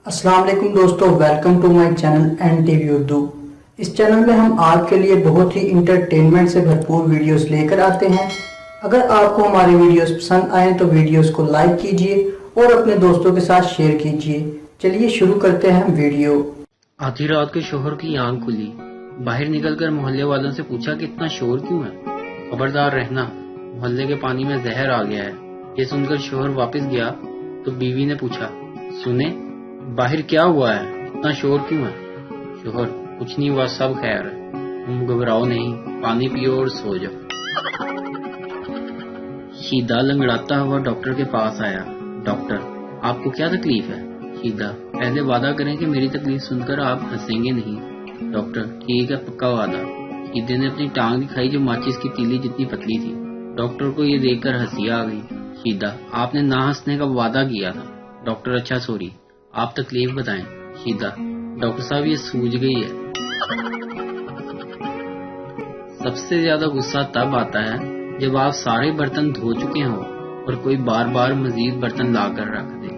अस्सलाम वालेकुम दोस्तों, welcome to my channel NTV Urdu. इस चैनल में हम आपके लिए बहुत ही इंटरटेनमेंट से भरपूर वीडियोस लेकर आते हैं। अगर आपको हमारी वीडियोस पसंद आए तो वीडियोस को लाइक कीजिए और अपने दोस्तों के साथ शेयर कीजिए। चलिए शुरू करते हैं वीडियो। आधी रात को शोहर की आंख खुली। बाहर निकलकर मोहल्ले वालों से पूछा कि इतना शोर क्यों है। खबरदार रहना, मोहल्ले के पानी में जहर आ गया है। ये सुनकर शोहर वापस गया तो बीवी ने पूछा, सुने बाहर क्या हुआ है, इतना शोर क्यों है। शोहर, कुछ नहीं हुआ, सब खैर है, तुम घबराओ नहीं, पानी पियो और सो जाओ। शीदा लंगड़ाता हुआ डॉक्टर के पास आया। डॉक्टर, आपको क्या तकलीफ है। शीदा, पहले वादा करें कि मेरी तकलीफ सुनकर आप हंसेंगे नहीं। डॉक्टर, ठीक है, पक्का वादा। शीदे ने अपनी टांग दिखाई जो माचिस की तीली जितनी पतली थी। डॉक्टर को ये देखकर हंसी आ गई। शीदा, आपने ना हंसने का वादा किया था। डॉक्टर, अच्छा सॉरी, आप तकलीफ बताएं। शीदा, डॉक्टर साहब ये सूझ गई है। सबसे ज्यादा गुस्सा तब आता है जब आप सारे बर्तन धो चुके हो और कोई बार बार मजीद बर्तन लाकर रख दे।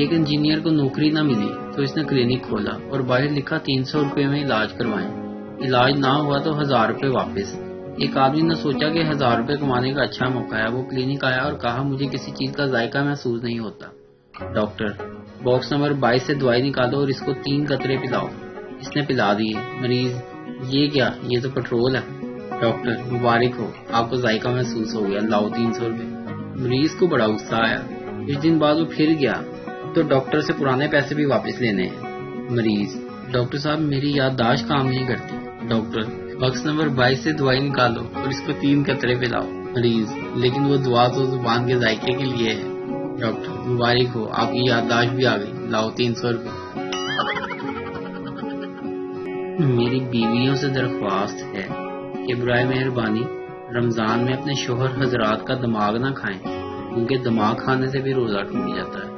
एक इंजीनियर को नौकरी न मिली तो इसने क्लिनिक खोला और बाहर लिखा 300 रुपए में इलाज करवाएं। इलाज ना हुआ तो 1000 रुपए वापस। एक आदमी ने सोचा कि 1000 रुपए कमाने का अच्छा मौका है। वो क्लिनिक आया और कहा, मुझे किसी चीज का जायका महसूस नहीं होता। डॉक्टर, बॉक्स नंबर 22 से दवाई निकालो और इसको 3 कतरे पिलाओ। इसने पिला दिए। मरीज, ये क्या, ये तो पेट्रोल है। डॉक्टर, मुबारक हो, आपको जायका महसूस हो गया, लाओ 300 रुपए। मरीज को बड़ा गुस्सा आया। कुछ दिन बाद वो फिर गया तो डॉक्टर से पुराने पैसे भी वापस लेने हैं। मरीज, डॉक्टर साहब मेरी याददाश्त काम नहीं करती। डॉक्टर, बॉक्स नंबर 22 से दवाई निकालो और इसको 3 कतरे पिलाओ। मरीज, लेकिन वो दवा तो जुबान के जायके के लिए है। डॉक्टर, मुबारक हो, आपकी याददाश्त भी आ गई, लाओ 300 रुपए। मेरी बीवियों से दरख्वास्त है कि बराए मेहरबानी रमजान में अपने शोहर हजरात का दिमाग ना खाएं, क्योंकि दिमाग खाने से भी रोजा टूट जाता है।